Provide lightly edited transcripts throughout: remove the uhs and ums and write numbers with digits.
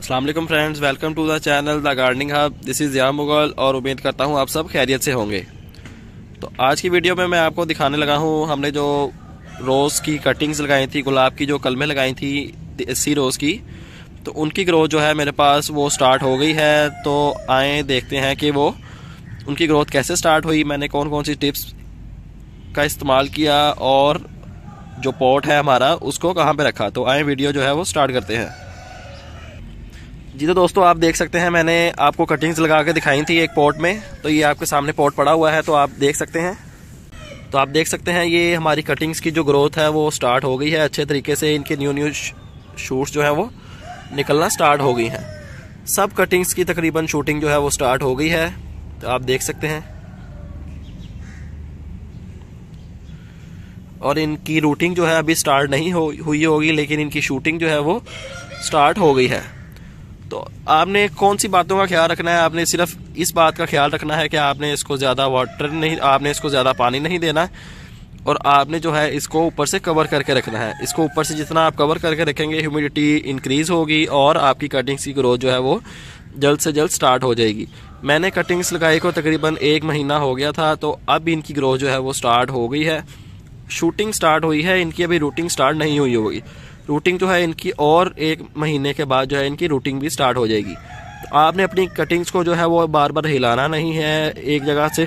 अस्सलाम वालेकुम friends, welcome to the channel the gardening hub. This is या मुगल और उम्मीद करता हूँ आप सब खैरियत से होंगे। तो आज की वीडियो में मैं आपको दिखाने लगा हूँ हमने जो रोज़ की कटिंग्स लगाई थी, गुलाब की जो कलमें लगाई थी देसी रोज़ की, तो उनकी ग्रोथ जो है मेरे पास वो स्टार्ट हो गई है। तो आए देखते हैं कि वो उनकी ग्रोथ कैसे स्टार्ट हुई, मैंने कौन कौन सी टिप्स का इस्तेमाल किया और जो पॉट है हमारा उसको कहाँ पे रखा। तो आए वीडियो जो है वो स्टार्ट करते हैं। जी तो दोस्तों, आप देख सकते हैं मैंने आपको कटिंग्स लगा के दिखाई थी एक पॉट में। तो ये आपके सामने पॉट पड़ा हुआ है, तो आप देख सकते हैं। तो आप देख सकते हैं ये हमारी कटिंग्स की जो ग्रोथ है वो स्टार्ट हो गई है अच्छे तरीके से। इनके न्यू शूट्स जो है वो निकलना स्टार्ट हो गई हैं। सब कटिंग्स की तकरीबन शूटिंग जो है वो स्टार्ट हो गई है, तो आप देख सकते हैं। और इनकी रूटिंग जो है अभी स्टार्ट नहीं हुई होगी, लेकिन इनकी शूटिंग जो है वो स्टार्ट हो गई है। तो आपने कौन सी बातों का ख्याल रखना है, आपने सिर्फ इस बात का ख्याल रखना है कि आपने इसको ज़्यादा वाटर नहीं, आपने इसको ज़्यादा पानी नहीं देना, और आपने जो है इसको ऊपर से कवर करके रखना है। इसको ऊपर से जितना आप कवर करके रखेंगे ह्यूमिडिटी इंक्रीज़ होगी और आपकी कटिंग्स की ग्रोथ जो है वो जल्द से जल्द स्टार्ट हो जाएगी। मैंने कटिंग्स लगाई को तकरीबन 1 महीना हो गया था, तो अब इनकी ग्रोथ जो है वो स्टार्ट हो गई है। शूटिंग स्टार्ट हुई है इनकी, अभी रूटिंग स्टार्ट नहीं हुई होगी। रूटिंग जो है इनकी और 1 महीने के बाद जो है इनकी रूटिंग भी स्टार्ट हो जाएगी। तो आपने अपनी कटिंग्स को जो है वो बार बार हिलाना नहीं है। एक जगह से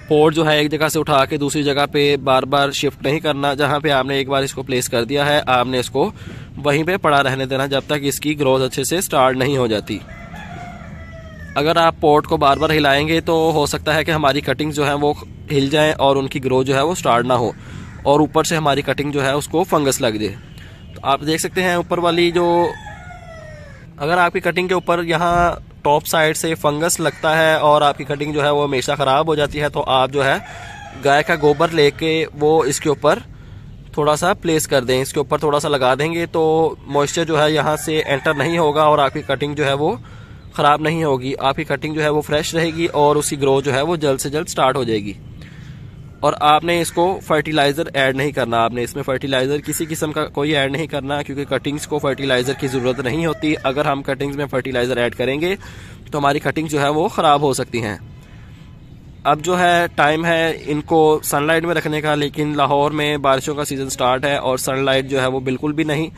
पॉट जो है एक जगह से उठा के दूसरी जगह पे बार बार शिफ्ट नहीं करना। जहाँ पे आपने एक बार इसको प्लेस कर दिया है, आपने इसको वहीं पे पड़ा रहने देना जब तक इसकी ग्रोथ अच्छे से स्टार्ट नहीं हो जाती। अगर आप पॉट को बार बार हिलाएंगे तो हो सकता है कि हमारी कटिंग जो है वो हिल जाएं और उनकी ग्रोथ जो है वो स्टार्ट ना हो, और ऊपर से हमारी कटिंग जो है उसको फंगस लग जाए। तो आप देख सकते हैं ऊपर वाली जो, अगर आपकी कटिंग के ऊपर यहाँ टॉप साइड से फंगस लगता है और आपकी कटिंग जो है वो हमेशा ख़राब हो जाती है, तो आप जो है गाय का गोबर लेके वो इसके ऊपर थोड़ा सा प्लेस कर दें, इसके ऊपर थोड़ा सा लगा देंगे तो मॉइस्चर जो है यहाँ से एंटर नहीं होगा और आपकी कटिंग जो है वो ख़राब नहीं होगी। आपकी कटिंग जो है वो फ्रेश रहेगी और उसकी ग्रोथ जो है वो जल्द से जल्द स्टार्ट हो जाएगी। और आपने इसको फर्टिलाइज़र ऐड नहीं करना, आपने इसमें फर्टिलाइज़र किसी किस्म का कोई ऐड नहीं करना, क्योंकि कटिंग्स को फर्टिलाइज़र की ज़रूरत नहीं होती। अगर हम कटिंग्स में फर्टिलाइज़र ऐड करेंगे तो हमारी कटिंग जो है वो ख़राब हो सकती हैं। अब जो है टाइम है इनको सनलाइट में रखने का, लेकिन लाहौर में बारिशों का सीज़न स्टार्ट है और सनलाइट जो है वो बिल्कुल भी नहीं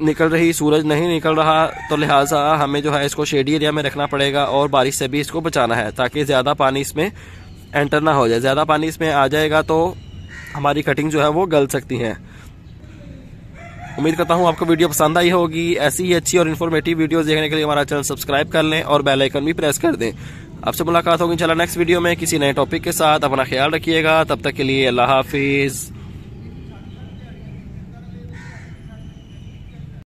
निकल रही, सूरज नहीं निकल रहा। तो लिहाजा हमें जो है इसको शेडी एरिया में रखना पड़ेगा और बारिश से भी इसको बचाना है, ताकि ज़्यादा पानी इसमें एंटर ना हो जाए। ज़्यादा पानी इसमें आ जाएगा तो हमारी कटिंग जो है वो गल सकती हैं। उम्मीद करता हूँ आपको वीडियो पसंद आई होगी। ऐसी ही अच्छी और इन्फॉर्मेटिव वीडियोस देखने के लिए हमारा चैनल सब्सक्राइब कर लें और बेल आइकन भी प्रेस कर दें। आपसे मुलाकात होगी इंशाल्लाह नेक्स्ट वीडियो में किसी नए टॉपिक के साथ। अपना ख्याल रखिएगा, तब तक के लिए अल्लाह हाफिज़।